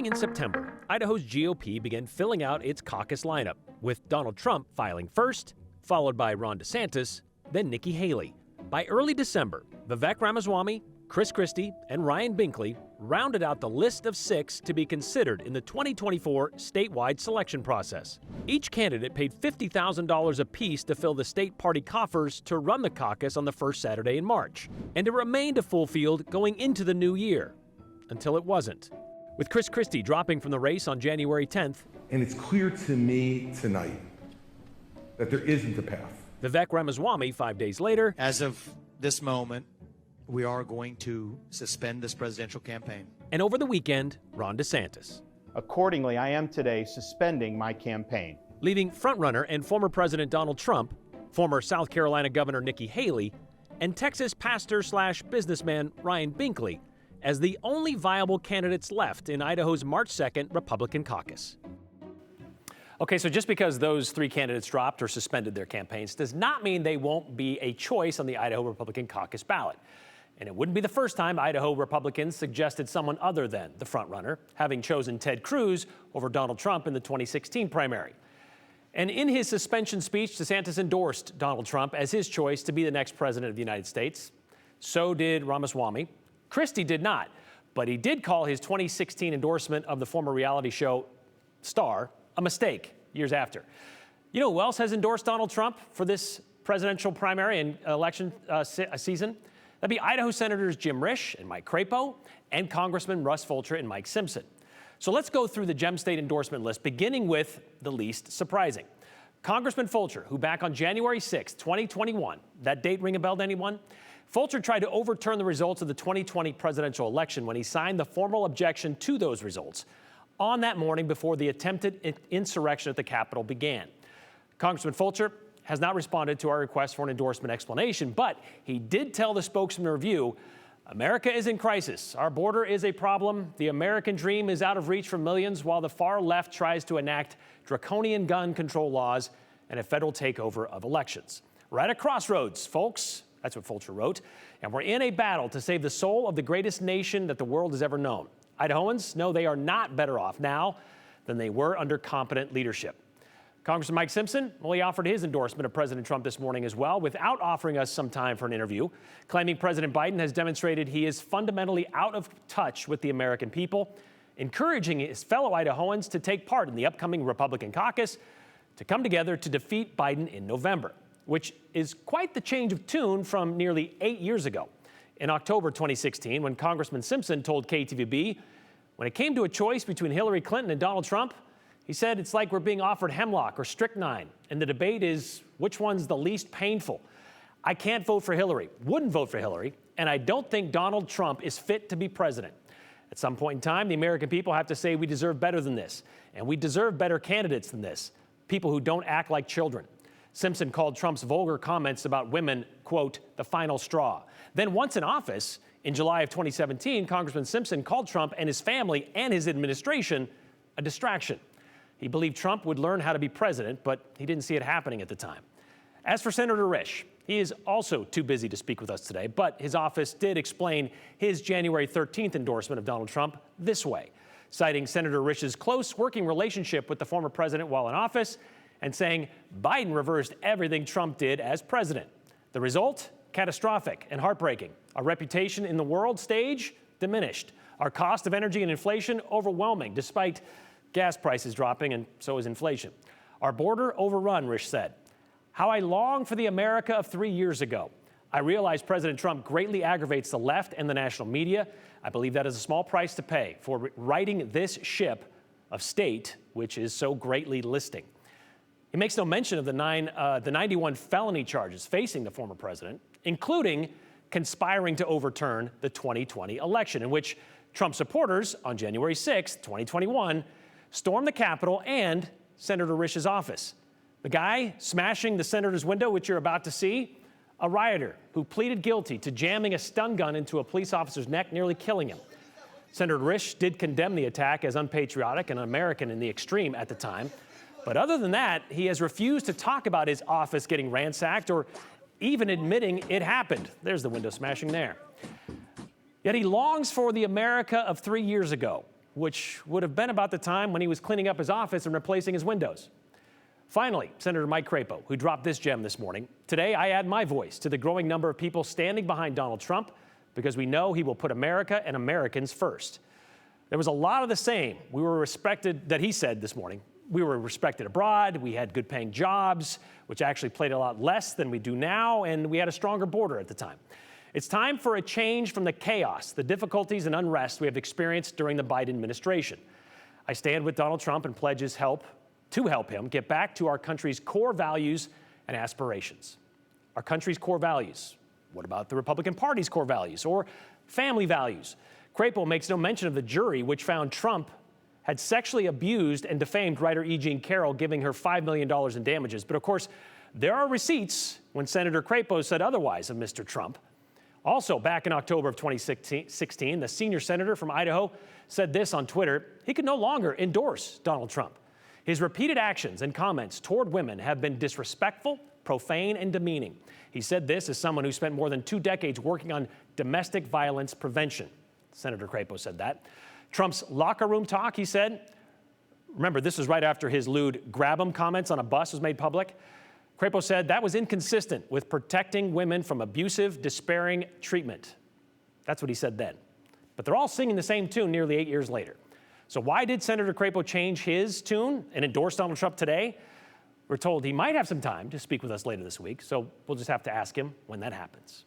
In September, Idaho's GOP began filling out its caucus lineup, with Donald Trump filing first, followed by Ron DeSantis, then Nikki Haley. By early December, Vivek Ramaswamy, Chris Christie, and Ryan Binkley rounded out the list of 6 to be considered in the 2024 statewide selection process. Each candidate paid $50,000 apiece to fill the state party coffers to run the caucus on the first Saturday in March. And it remained a full field going into the new year, until it wasn't. With Chris Christie dropping from the race on January 10th. And it's clear to me tonight that there isn't a path. Vivek Ramaswamy 5 days later. As of this moment, we are going to suspend this presidential campaign. And over the weekend, Ron DeSantis. Accordingly, I am today suspending my campaign. Leaving frontrunner and former President Donald Trump, former South Carolina Governor Nikki Haley, and Texas pastor/businessman Ryan Binkley as the only viable candidates left in Idaho's March 2nd Republican caucus. Okay, so just because those 3 candidates dropped or suspended their campaigns does not mean they won't be a choice on the Idaho Republican caucus ballot. And it wouldn't be the first time Idaho Republicans suggested someone other than the frontrunner, having chosen Ted Cruz over Donald Trump in the 2016 primary. And in his suspension speech, DeSantis endorsed Donald Trump as his choice to be the next president of the United States. So did Ramaswamy. Christie did not, but he did call his 2016 endorsement of the former reality show star a mistake years after. You know who else has endorsed Donald Trump for this presidential primary and election season? That'd be Idaho Senators Jim Risch and Mike Crapo, and Congressman Russ Fulcher and Mike Simpson. So let's go through the Gem State endorsement list, beginning with the least surprising. Congressman Fulcher, who back on January 6, 2021, that date ring a bell to anyone? Fulcher tried to overturn the results of the 2020 presidential election when he signed the formal objection to those results on that morning before the attempted insurrection at the Capitol began. Congressman Fulcher has not responded to our request for an endorsement explanation, but he did tell the Spokesman Review, America is in crisis. Our border is a problem. The American dream is out of reach for millions while the far left tries to enact draconian gun control laws and a federal takeover of elections. We're at a crossroads, folks. That's what Fulcher wrote. And we're in a battle to save the soul of the greatest nation that the world has ever known. Idahoans know they are not better off now than they were under competent leadership. Congressman Mike Simpson, well, he offered his endorsement of President Trump this morning as well, without offering us some time for an interview, claiming President Biden has demonstrated he is fundamentally out of touch with the American people, encouraging his fellow Idahoans to take part in the upcoming Republican caucus to come together to defeat Biden in November, which is quite the change of tune from nearly 8 years ago. In October 2016, when Congressman Simpson told KTVB, when it came to a choice between Hillary Clinton and Donald Trump, he said it's like we're being offered hemlock or strychnine, and the debate is which one's the least painful. I can't vote for Hillary, wouldn't vote for Hillary, and I don't think Donald Trump is fit to be president. At some point in time, the American people have to say we deserve better than this, and we deserve better candidates than this, people who don't act like children. Simpson called Trump's vulgar comments about women, quote, the final straw. Then once in office, in July of 2017, Congressman Simpson called Trump and his family and his administration a distraction. He believed Trump would learn how to be president, but he didn't see it happening at the time. As for Senator Risch, he is also too busy to speak with us today, but his office did explain his January 13th endorsement of Donald Trump this way, citing Senator Risch's close working relationship with the former president while in office and saying Biden reversed everything Trump did as president. The result? Catastrophic and heartbreaking. Our reputation in the world stage diminished. Our cost of energy and inflation overwhelming, despite gas prices dropping, and so is inflation. Our border overrun, Risch said. How I long for the America of 3 years ago. I realize President Trump greatly aggravates the left and the national media. I believe that is a small price to pay for righting this ship of state, which is so greatly listing. He makes no mention of the 91 felony charges facing the former president, including conspiring to overturn the 2020 election, in which Trump supporters on January 6, 2021, stormed the Capitol and Senator Risch's office. The guy smashing the senator's window, which you're about to see, a rioter who pleaded guilty to jamming a stun gun into a police officer's neck, nearly killing him. Senator Risch did condemn the attack as unpatriotic and un-American in the extreme at the time. But other than that, he has refused to talk about his office getting ransacked or even admitting it happened. There's the window smashing there. Yet he longs for the America of 3 years ago, which would have been about the time when he was cleaning up his office and replacing his windows. Finally, Senator Mike Crapo, who dropped this gem this morning. Today, I add my voice to the growing number of people standing behind Donald Trump because we know he will put America and Americans first. There was a lot of the same we were respected that he said this morning. We were respected abroad, we had good paying jobs, which actually played a lot less than we do now, and we had a stronger border at the time. It's time for a change from the chaos, the difficulties and unrest we have experienced during the Biden administration. I stand with Donald Trump and pledge his help to help him get back to our country's core values and aspirations. Our country's core values. What about the Republican Party's core values or family values? Crapo makes no mention of the jury, which found Trump had sexually abused and defamed writer E. Jean Carroll, giving her $5 million in damages. But of course, there are receipts when Senator Crapo said otherwise of Mr. Trump. Also, back in October of 2016, the senior senator from Idaho said this on Twitter: he could no longer endorse Donald Trump. His repeated actions and comments toward women have been disrespectful, profane, and demeaning. He said this as someone who spent more than 2 decades working on domestic violence prevention. Senator Crapo said that. Trump's locker room talk, he said. Remember, this was right after his lewd grab 'em comments on a bus was made public. Crapo said that was inconsistent with protecting women from abusive, despairing treatment. That's what he said then. But they're all singing the same tune nearly 8 years later. So why did Senator Crapo change his tune and endorse Donald Trump today? We're told he might have some time to speak with us later this week, so we'll just have to ask him when that happens.